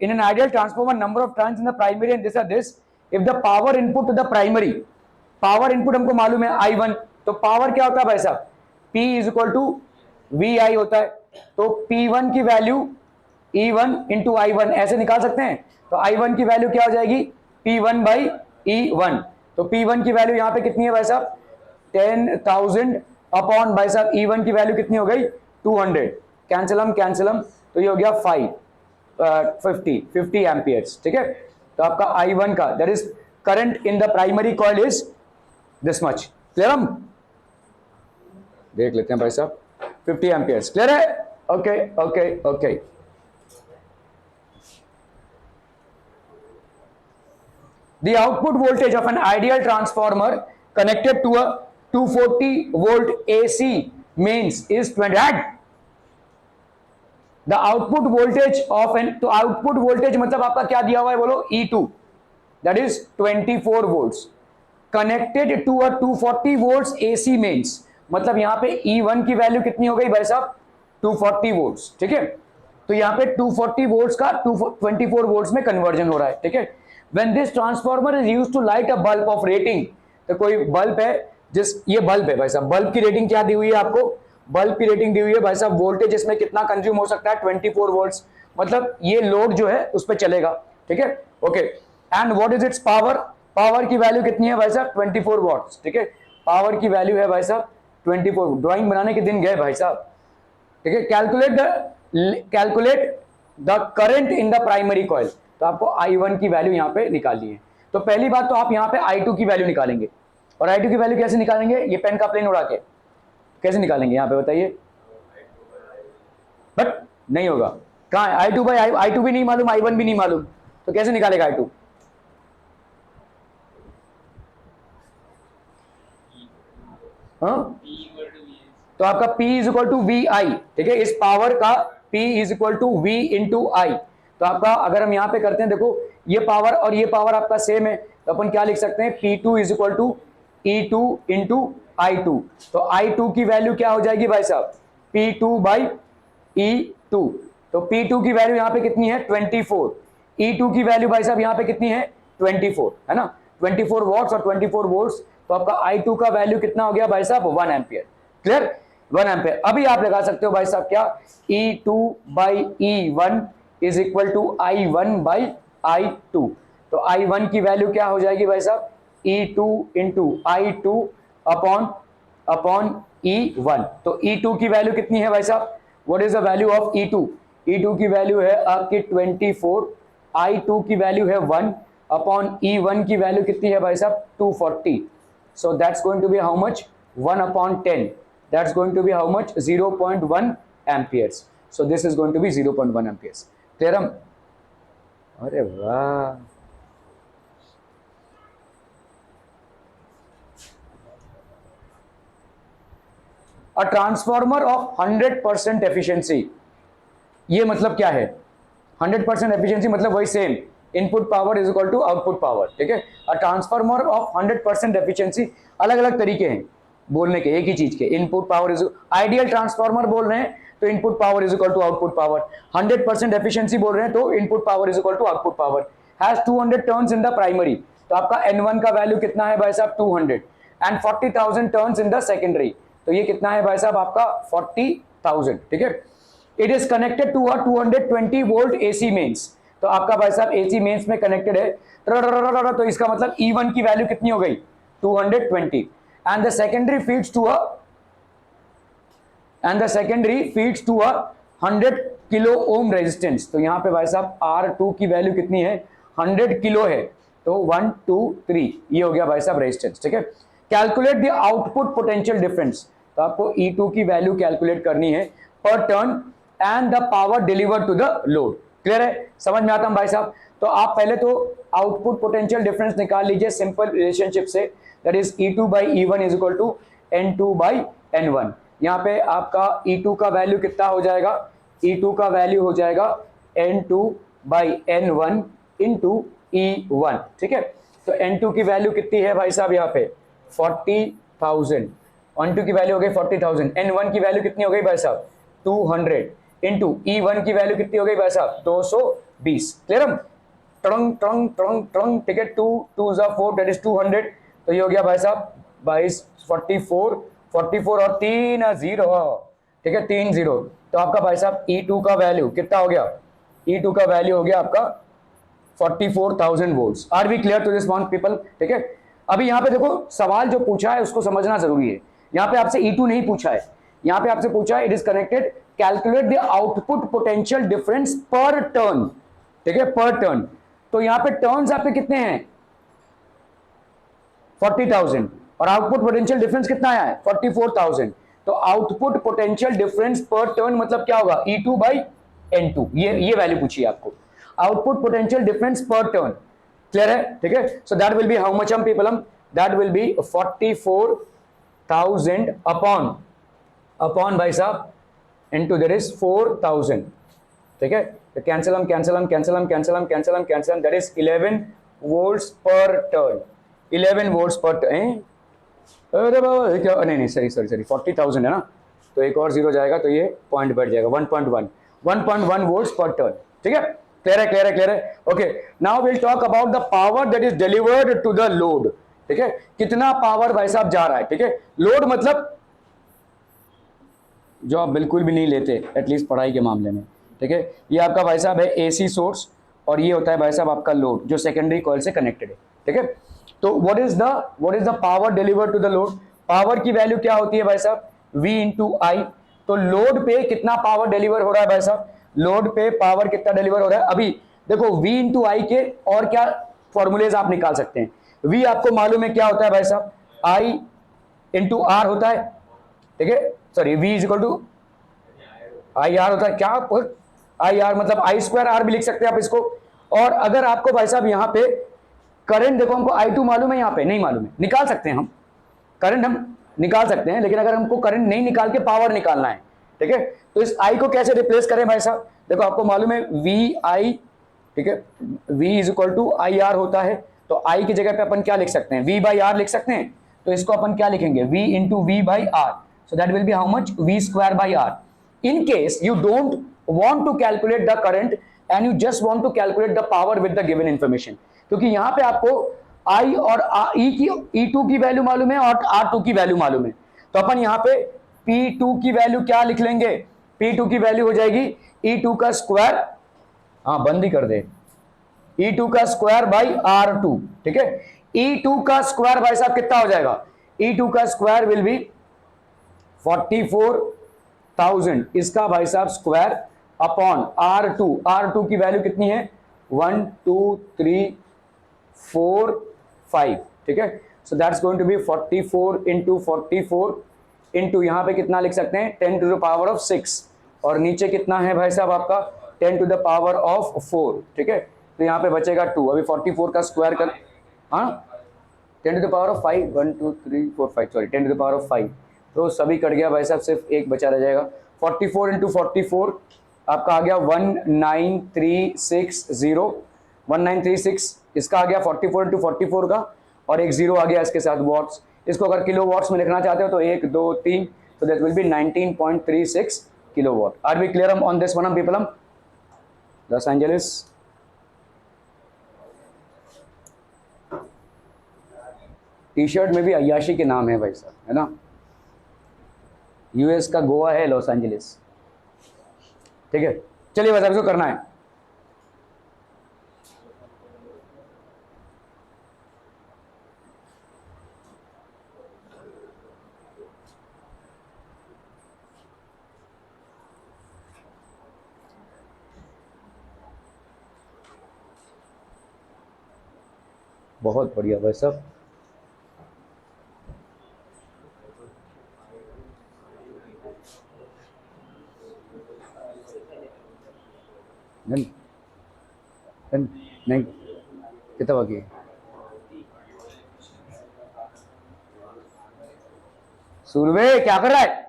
B: In an ideal transformer number of turns in the primary and this are this, if the power input to the primary, power input हमको मालूम है I1, तो पावर क्या होता है भाई साहब P is equal to VI होता है, तो P1 की वैल्यू E1 इंटू I1 ऐसे निकाल सकते हैं, तो I1 की वैल्यू क्या हो जाएगी P1 बाई E1, तो P1 की वैल्यू यहाँ पे कितनी है भाई साहब 10,000 अपॉन भाई साहब E1 की वैल्यू कितनी हो गई 200, कैंसिलम, तो ये हो गया 50 एम्पियर्स, ठीक है। तो आपका I1 का that is current in the primary coil is this much, clear, हम देख लेते हैं भाई साहब 50 एम्पियर्स, क्लियर है, okay. The output voltage of an ideal transformer connected to a 240 volt AC mains is 20. The output voltage of an, तो output voltage मतलब आपका क्या दिया हुआ है बोलो E2, that is 24 volts connected to a 240 volts AC mains, मतलब यहाँ पे E1 की वैल्यू कितनी हो गई भाई साहब 240 वोल्ट्स, ठीक है। तो यहाँ पे 240 वोल्ट्स का 24 वोल्ट्स में कन्वर्जन हो रहा है, ठीक है। When this transformer is used to light a bulb of rating, तो कोई बल्ब है ये बल्ब है भाई साहब, बल्ब की रेटिंग क्या दी हुई है आपको, बल्ब की रेटिंग दी हुई है भाई साहब, वोल्टेज इसमें कितना कंज्यूम हो सकता है 24 वोल्ट्स, मतलब ये लोड जो है उस पर चलेगा, ठीक है, okay. And what is it's power की वैल्यू कितनी है भाई साहब 24 वॉट्स, ठीक है, पावर की वैल्यू है भाई साहब 24, ड्राइंग बनाने के दिन गए भाई साहब, ठीक है। Calculate the current in the primary coil, तो आपको I1 की वैल्यू यहाँ पे निकालनी है, तो पहली बात तो आप यहाँ पे I2 की वैल्यू निकालेंगे, और I2 की वैल्यू कैसे निकालेंगे, ये पेन का प्लेन उड़ा के कैसे निकालेंगे यहाँ पे बताइए, बट नहीं होगा, कहाँ I2 बाई I2 भी नहीं मालूम, I1 भी नहीं मालूम, तो कैसे निकालेगा I2, हाँ तो आपका P is equal to VI, ठीक है, इस पावर का P is equal to V into I, तो आपका अगर हम यहाँ पे करते हैं, देखो ये पावर और ये पावर आपका सेम है, तो अपन क्या लिख सकते हैं, P2 is equal to E2 into I2। तो I2 की वैल्यू क्या हो जाएगी भाई साहब, P2 बाई E2। तो P2 की वैल्यू यहाँ पे कितनी है 24, E2 की वैल्यू भाई साहब यहाँ पे कितनी है 24, है ना, 24 वॉट्स और 24 वोल्ट्स। तो आपका I2 का वैल्यू कितना हो गया भाई साहब 1 एम्पियर। Clear, 1 ampere. अभी आप लगा सकते हो भाई साहब क्या, E2 by E1 is equal to I1 by I2। तो I1 की वैल्यू क्या हो जाएगी भाई साहब, E2 into I2 upon E1। तो E2 की वैल्यू कितनी है भाई साहब, what is the value of E2, E2 की वैल्यू है आपकी 24, I2 की वैल्यू है 1 अपॉन E1 की वैल्यू कितनी है भाई साहब 240। So that's going to be how much 1 upon 10, that's going to be how much 0.1 amperes. So this is going to be 0.1 amperes. Clear? अरे वाह, अ ट्रांसफॉर्मर ऑफ 100% एफिशिएंसी, ये मतलब क्या है, 100% एफिशिएंसी मतलब वही same, input power is equal to output power. ठीक है, अ ट्रांसफार्मर ऑफ 100% एफिशिएंसी, अलग अलग तरीके हैं बोलने के एक ही चीज के, input power is, ideal transformer बोल रहे हैं तो input power is equal to output power, 100% efficiency बोल रहे हैं तो input power is equal to output power, has 200 turns in the primary. तो आपका N1 का वैल्यू कितना है भाई साहब 200 and 40,000 turns in the secondary. तो ये कितना है भाई साहब आपका 40,000। ठीक है, it is connected to a 220 volt AC mains. तो आपका भाई साहब AC मेन्स में कनेक्टेड है, तो इसका मतलब E1 की वैल्यू कितनी हो गई 220 and the secondary feeds to a 100 kilo ohm resistance. तो यहाँ पे भाई साहब R2 की वैल्यू कितनी है 100 किलो है, तो 1 2 3 ये हो गया भाई साहब रेजिस्टेंस। ठीक है, calculate the output potential difference. तो आपको E2 की वैल्यू कैलकुलेट करनी है पर turn and the power delivered to the load. Clear है, समझ में आता है भाई साहब? तो आप पहले तो आउटपुट पोटेंशियल डिफरेंस निकाल लीजिए सिंपल रिलेशनशिप से, that is E2 by E1 is equal to N2 by N1। यहाँ पे आपका E2 का वैल्यू कितना हो जाएगा, E2 का वैल्यू हो जाएगा N2 by N1 into E1। ठीक है, तो N2 की वैल्यू कितनी है भाई साहब यहाँ पे 40,000, N2 की वैल्यू हो गई 40,000, N1 की वैल्यू कितनी हो गई भाई साहब 200 इंटू E1 की वैल्यू कितनी हो गई भाई साहब 220। क्लियर? ट्रंग ट्रंग ट्रंग ट्रंग। ठीक है, 2 2 4 दैट इज 200। तो ये हो गया भाई साहब 22 44 और 3 0। ठीक है, 3 0। तो आपका भाई साहब E2 का वैल्यू कितना हो गया, E2 का वैल्यू हो गया आपका 44,000 volts. Are we clear to this one people? ठीक है, अभी यहाँ पे देखो सवाल जो पूछा है उसको समझना जरूरी है। यहाँ पे आपसे E2 नहीं पूछा है, यहाँ पे आपसे पूछा है it is connected, calculate the output potential difference per turn. ठीक है, पर टर्न। तो यहाँ पे टर्न्स आपके कितने हैं 40,000 और आउटपुट पोटेंशियल डिफरेंस कितना आया है 44,000। तो output potential difference per turn मतलब क्या होगा E2 बाई N2, ये वैल्यू पूछी है आपको, output potential difference per turn. Clear है? ठीक है, so that will be how much हम पीपल, दैट विल बी 44,000 अपॉन भाई साहब इनटू देयर इज 4,000। ठीक है, तो cancel that is 11 volts per turn, 11 volts per turn. अरे बाबा क्या, नहीं सॉरी 40,000 है ना, तो एक और जीरो जाएगा तो ये पॉइंट बढ़ जाएगा 1.1 वोल्ट्स पर टर्न। ठीक है, क्लियर है। Okay, now will talk about the power that is delivered to the load. ठीक है, कितना पावर भाई साहब जा रहा है। ठीक है, लोड मतलब जो आप बिल्कुल भी नहीं लेते एटलीस्ट पढ़ाई के मामले में। ठीक है, ये आपका भाई साहब है AC सोर्स और ये होता है भाई साहब आपका लोड जो सेकेंडरी कॉइल से कनेक्टेड है। ठीक है, तो what is the power delivered to the load. Power की वैल्यू क्या होती है भाई साहब V इंटू आई। तो लोड पे कितना पावर डिलीवर हो रहा है भाई साहब, लोड पे पावर कितना डिलीवर हो रहा है। अभी देखो V इंटू आई के और क्या फॉर्मूलेज आप निकाल सकते हैं। V आपको मालूम है क्या होता है भाई साहब I इंटू R होता है। ठीक है, sorry V is equal to I R होता है, क्या आई आर मतलब I स्क्वायर R भी लिख सकते हैं आप इसको। और अगर आपको भाई साहब यहाँ पे करंट देखो, हमको I2 मालूम है, यहाँ पे नहीं मालूम है, निकाल सकते हैं हम करंट, हम निकाल सकते हैं, लेकिन अगर हमको करंट नहीं निकाल के पावर निकालना है ठीक है। तो इस I को कैसे रिप्लेस करें भाई साहब, देखो आपको मालूम है VI, ठीक है, V is equal to IR होता है, तो I की जगह पे अपन क्या लिख सकते हैं, V बाई आर लिख सकते हैं, तो इसको अपन क्या लिखेंगे, V into V by R, so that will be how much, V square by R. In case you don't want to calculate the current and you just want to calculate the power with the given information, क्योंकि यहां पे आपको I और E2 की value मालूम है और R2 की वैल्यू मालूम है, तो अपन यहां पे P2 की वैल्यू क्या लिख लेंगे, P2 की वैल्यू हो जाएगी E2 का स्क्वायर, हाँ बंद ही कर दे, E2 का स्क्वायर बाई R2, ठीक है। E2 का स्क्वायर भाई साहब कितना हो जाएगा, E2 का स्क्वायर विल बी 44,000, इसका भाई साहब स्क्वायर अपॉन R2 की वैल्यू कितनी है 1 2 3 4 5, ठीक है। So that's going to be 44 into 44 into यहां पे कितना लिख सकते हैं 10 टू द पावर ऑफ 6, और नीचे कितना है भाई साहब आपका 10 टू द पावर ऑफ 4, ठीक है। तो यहाँ पे बचेगा 2, अभी 44 का स्क्वायर कर, हाँ 10 to the power of 5, 1 2 3 4 5, sorry 10 to the power of 5, तो सभी कट गया भाई साहब, सिर्फ एक बचा रह जाएगा। 44 इंटू 44 आपका आ गया 1936, इसका आ गया 44 इंटू 44 का, और एक जीरो आ गया इसके साथ वॉट्स, इसको अगर किलो वॉट्स में लिखना चाहते हो तो 1 2 3, तो that will be 19.36 kilowatt. Are we clear on this one people? Los Angeles, T shirt में भी अय्याशी के नाम है भाई साहब, है ना, यूएस का गोवा है लॉस एंजलिस, ठीक है। चलिए भाई साहब इसको करना है, बहुत बढ़िया भाई साहब। नहीं कितना बाकी है, सूर्वे क्या कर रहा है,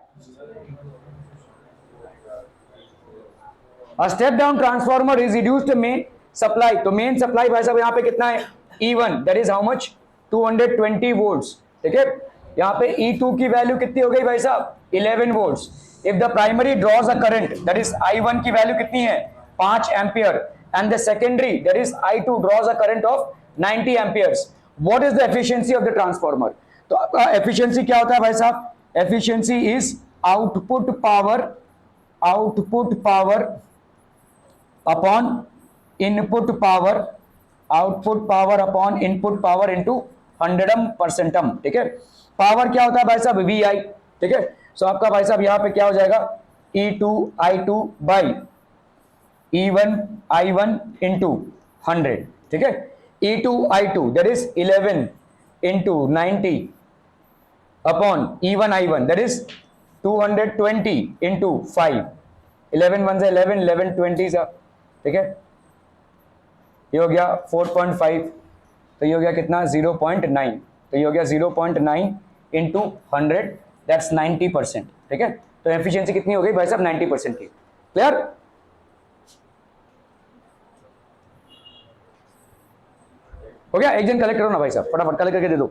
B: step down transformer is reduced main supply, तो मेन सप्लाई भाई साहब यहाँ पे कितना है E1, that is how much 220 volts, ठीक है। यहाँ पे E2 की वैल्यू कितनी हो गई भाई साहब 11 volts. If the primary draws a current that is I1 की वैल्यू कितनी है 5 ampere, and the secondary that is I2 draws a current of 90 amperes, what is the efficiency of the transformer, तो आपका एफिशिएंसी क्या होता है भाई साहब, efficiency is output power upon input power, output power upon input power into 100%, ठीक है। Power क्या होता है भाई साहब VI, ठीक है। सो आपका भाई साहब यहाँ पे क्या हो जाएगा E2 I2 by E1 I1 into 100, ठीक है। E2 I2 that is 11 into 90 upon E1 I1 that is 220 into 5, 11 1 से 11 11 20 सा, ठीक है। ये हो गया 4.5, तो ये हो गया कितना 0.9, तो ये हो गया 0.9 इंटू 100 दैट्स 90%, ठीक है। तो एफिशिएंसी कितनी हो गई भाई साहब 90% की, क्लियर। हो गया, एक जन कलेक्ट करो ना भाई साहब, फटाफट कलेक्ट करके दे दो,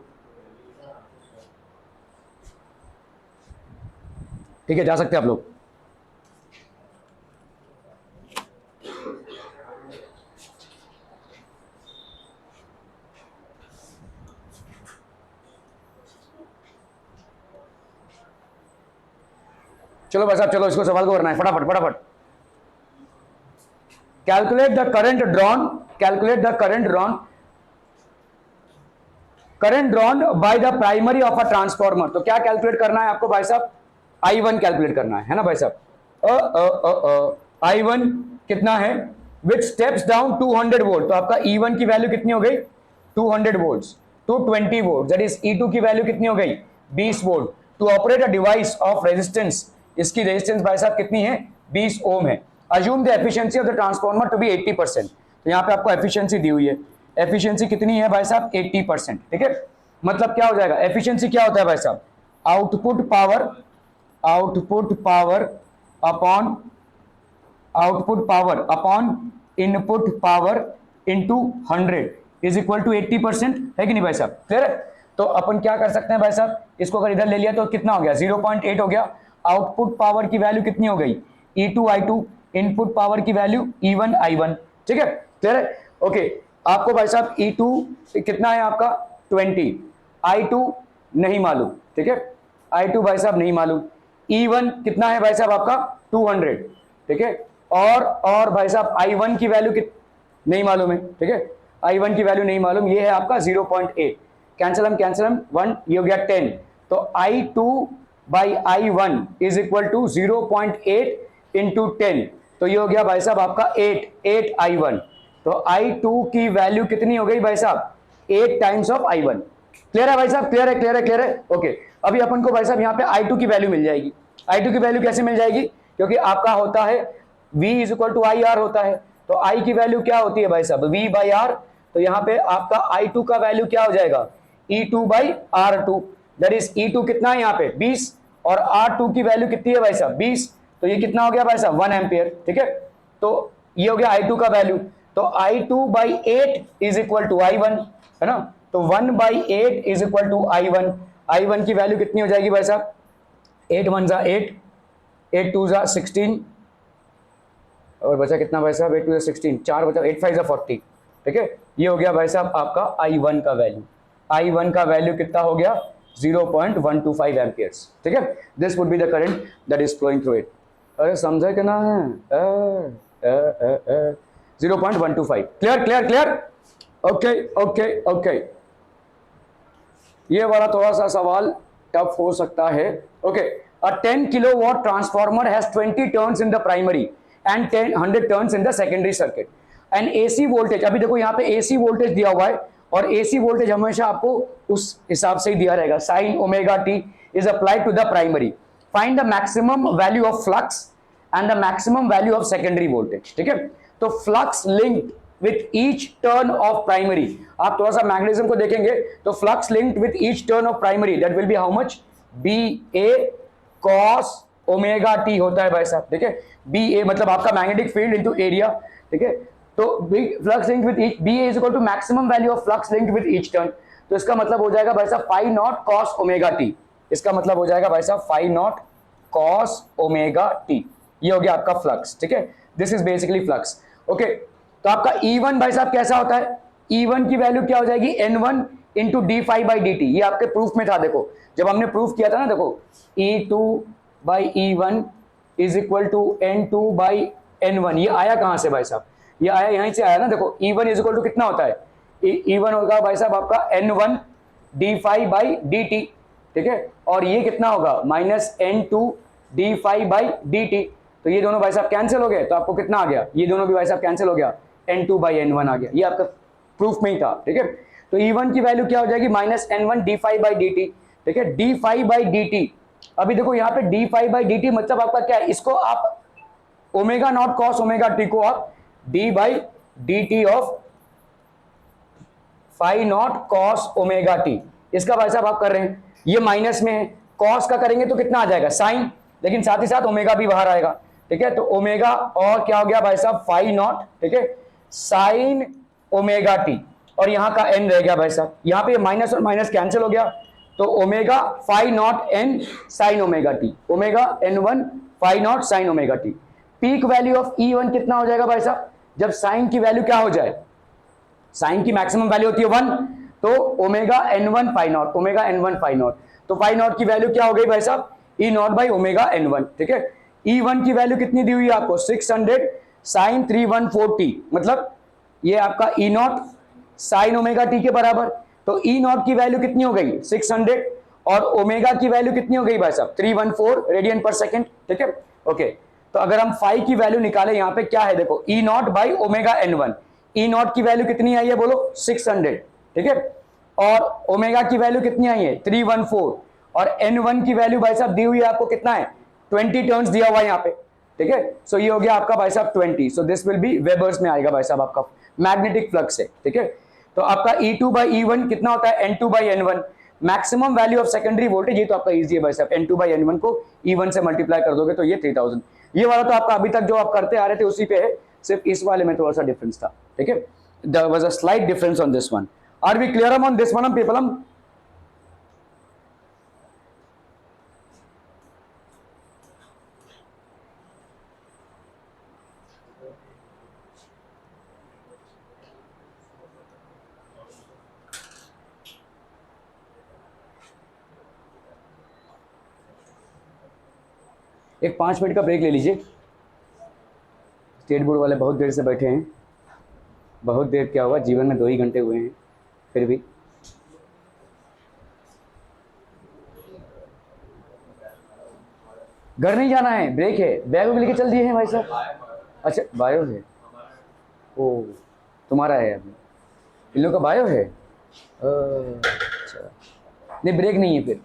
B: ठीक है, जा सकते हैं आप लोग। चलो भाई साहब चलो, इसको सवाल को करना है फटाफट फटाफट। Calculate the current drawn by the primary of a transformer, तो क्या कैलकुलेट करना है आपको भाई साहब I1 कैलकुलेट करना है ना भाई साहब। I1 कितना है विच स्टेप्स डाउन 200 वोल्ट, तो आपका E1 की वैल्यू कितनी हो गई 200 volts to 20 volt, that is E2 की वैल्यू कितनी हो गई 20 volt. To operate a device of resistance, इसकी रेजिस्टेंस भाई साहब कितनी है 20 ओम है। Assume the efficiency of the transformer to be 80%, तो यहाँ पे आपको एफिशिएंसी दी हुई है, एफिशिएंसी कितनी है भाई साहब 80%, ठीक है। मतलब क्या हो जाएगा, एफिशिएंसी क्या होता है भाई साहब output power upon output power upon input power into 100 is equal to 80%, है कि नहीं भाई साहब? क्लियर है? तो अपन क्या कर सकते हैं भाई साहब, इसको अगर इधर ले लिया तो कितना हो गया, 0.8 हो गया। आउटपुट पावर की वैल्यू कितनी हो गई, E2 I2, इनपुट पावर की वैल्यू E1 I1, ठीक है? क्लियर है? ओके, आपको भाई साहब E2 कितना है आपका 20, I2 नहीं मालूम, ठीक है? I2 भाई साहब नहीं मालूम, E1 कितना है भाई साहब आपका 200, ठीक है? और भाई साहब I1 की वैल्यू नहीं मालूम है, ठीक है? I1 की वैल्यू नहीं मालूम, ये है आपका 0.8, कैंसिल 1, ये हो गया 10, तो I2 by I1 is equal to 0.8 into 10, तो ये हो गया भाई साहब आपका 8 I1, तो I2 की वैल्यू कितनी हो गई भाई साहब, 8 टाइम्स ऑफ I1। क्लियर है भाई साहब? क्लियर है, क्लियर है, क्लियर है। ओके, अभी अपन को भाई साहब यहाँ पे I2 की वैल्यू मिल जाएगी। I2 की वैल्यू कैसे मिल जाएगी, क्योंकि आपका होता है V is equal to IR होता है, तो I की वैल्यू क्या होती है भाई साहब, V बाई R, तो यहाँ पे आपका I2 का वैल्यू क्या हो जाएगा, E2 by R2, that is E2 कितना है यहाँ पे 20, और R2 की वैल्यू कितनी है भाई साहब 20, तो ये कितना हो गया भाई साहब 1 एम्पियर, ठीक है? तो ये हो गया I2 का वैल्यू, तो I2 by 8 is equal to I1, है ना? तो 1 by 8 is equal to I1, I1 की वैल्यू कितनी हो जाएगी भाई साहब, 8 1 जा 8, 8 2 जा 16, और बचा कितना भाई साहब, 8 2 जा 16, 4 बचा, 8 5 जा 40, ठीक है? ये हो गया भाई साहब आपका I1 का वैल्यू, I1 का वैल्यू कितना हो गया 0.125 एम्पियर्स, ठीक है? This would be the current that is flowing through it. अरे समझा कि ना है, 0.125, clear clear clear, okay okay okay. ये वाला थोड़ा सा सवाल टफ हो सकता है। Okay, a 10 kilowatt transformer has 20 turns in the primary and 100 turns in the secondary circuit and AC voltage, अभी देखो यहाँ पे एसी वोल्टेज दिया हुआ है, और एसी वोल्टेज हमेशा आपको उस हिसाब से ही दिया रहेगा, sine omega T is applied to the primary, find the maximum value of flux and the maximum value of secondary voltage, ठीक है? तो flux linked with each turn of primary, आप थोड़ा सा मैग्नेटिज्म को देखेंगे तो flux linked with each turn of primary, that will be how much, BA cos omega T होता है भाई साहब, ठीक है? BA मतलब आपका मैग्नेटिक फील्ड इनटू एरिया, ठीक है? तो flux linked with each, BA is equal to maximum value of flux linked with each turn, तो इसका मतलब हो जाएगा भाई साहब phi naught cos omega T, इसका मतलब हो जाएगा भाई साहब phi naught cos omega T, ये हो गया आपका फ्लक्स, ठीक है? This is basically flux. Okay, तो आपका E1 भाई साहब कैसा होता है, E1 की वैल्यू क्या हो जाएगी, N1 into D phi by D T, ये आपके प्रूफ में था, देखो जब हमने प्रूफ किया था ना, देखो E2 by E1 is equal to N2 by N1, ये आया कहां से भाई साहब, ये आया यहीं से आया ना, देखो E1 इज इक्वल टू कितना होता है, E1 होगा भाई साहब आपका N1 D phi by D T, ठीक है? और ये कितना होगा minus N2 D phi by D T, तो ये दोनों भाई साहब कैंसिल हो गए, तो आपको कितना आ गया, ये दोनों भी भाई साहब कैंसिल हो गया, N2 बाई N1 आ गया, ये आपका प्रूफ में ही था, ठीक है? तो E1 की वैल्यू क्या हो जाएगी minus N1 D phi by D T, ठीक है? D phi by D T, अभी देखो यहाँ पे D phi by D T मतलब आपका क्या है, इसको आप omega naught cos omega T को आप D by D T of phi naught cos omega T, इसका भाई साहब आप कर रहे हैं, ये माइनस में है, कॉस का करेंगे तो कितना आ जाएगा साइन, लेकिन साथ ही साथ ओमेगा भी बाहर आएगा, ठीक है? तो ओमेगा और क्या हो गया भाई साहब फाई नॉट, ठीक है, साइन ओमेगा टी, और यहाँ का एन रह गया भाई साहब, यहाँ पे माइनस और माइनस कैंसिल हो गया, तो omega phi naught N sine omega T, omega N1 phi naught sine omega T. Peak value of E1 कितना हो जाएगा भाई साहब, जब साइन की वैल्यू क्या हो जाए, साइन की मैक्सिमम वैल्यू होती है 1, तो omega N1 phi naught, omega N1 phi naught, तो फाई नॉट की वैल्यू क्या हो गई भाई साहब E not by omega N1, ठीक है? E1 की वैल्यू कितनी दी हुई है आपको 600 साइन 3140, मतलब ये आपका E not sine omega T के बराबर, तो E नॉट की वैल्यू कितनी हो गई 600, और ओमेगा की वैल्यू कितनी हो गई भाई साहब 314 रेडियन पर सेकेंड, ठीक है? ओके, तो अगर हम फाई की वैल्यू निकाले, यहाँ पे क्या है देखो E not by omega N1, E not की वैल्यू कितनी आई है बोलो 600, ठीक है? और ओमेगा की वैल्यू कितनी आई है 314, और N1 की वैल्यू भाई साहब दी हुई है आपको कितना है 20 टर्न्स दिया हुआ है यहाँ पे, ठीक है? सो ये हो गया आपका भाई साहब 20, सो दिस विल बी वेबर्स में आएगा भाई साहब आपका मैग्नेटिक फ्लक्स है, ठीक है? तो आपका E2 बाई E1 कितना होता है N2 by N1, maximum value of secondary voltage, ये तो आपका इजी है भाई साहब, N2 बाई N1 को E1 से मल्टीप्लाई कर दोगे तो ये 3000, ये वाला तो आपका अभी तक जो आप करते आ रहे थे उसी पे है, सिर्फ इस वाले में थोड़ा सा डिफरेंस था, ठीक है। There was a slight difference on this one. Are we clear on this one people? एक 5 मिनट का ब्रेक ले लीजिए। स्टेट बोर्ड वाले बहुत देर से बैठे हैं, बहुत देर क्या हुआ, जीवन में 2 ही घंटे हुए हैं, फिर भी। घर नहीं जाना है, ब्रेक है, बैग भी लेके चल दिए हैं भाई साहब। अच्छा बायो है, ओ तुम्हारा है अभी, इन लोगों का बायो है। अच्छा नहीं, ब्रेक नहीं है फिर।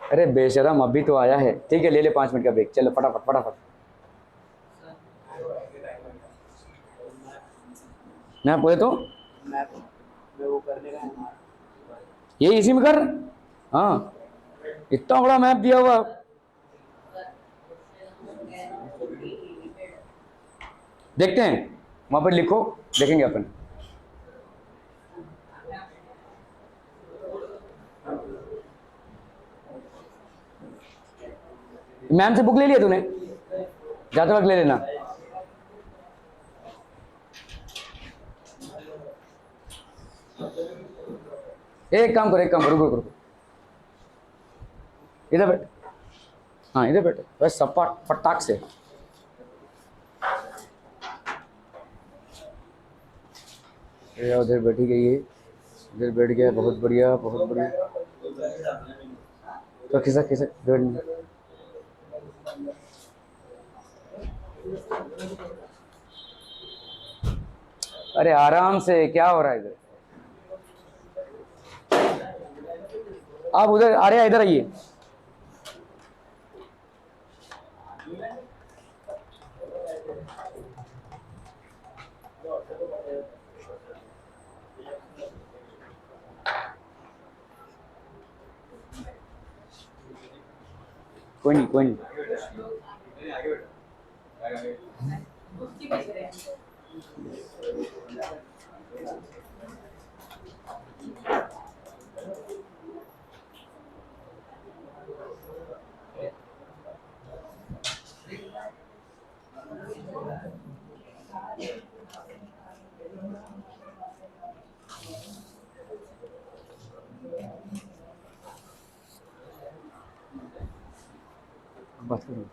B: अरे बेशरम, अभी तो आया है, ठीक है ले ले 5 मिनट का ब्रेक, चलो फटाफट फटाफट। मैं बोले तो
C: वो करने का
B: ये इसी में कर। हाँ इतना बड़ा मैप दिया हुआ, देखते हैं वहां पर लिखो, देखेंगे अपन। मैम से बुक ले लिया तूने? जाते वक्त ले लेना। एक काम करो, एक काम करो, रुको रुको, इधर बैठ। हाँ इधर बैठ, बस सपाट फटाक से। उधर बैठी गई है, इधर बैठ गया, बहुत बढ़िया बहुत बढ़िया। तो खिसक खिसक बैठ। अरे आराम से, क्या हो रहा है इधर? आप उधर आ रहे हैं, इधर आइए। कोई नहीं कोई नहीं। बात करो।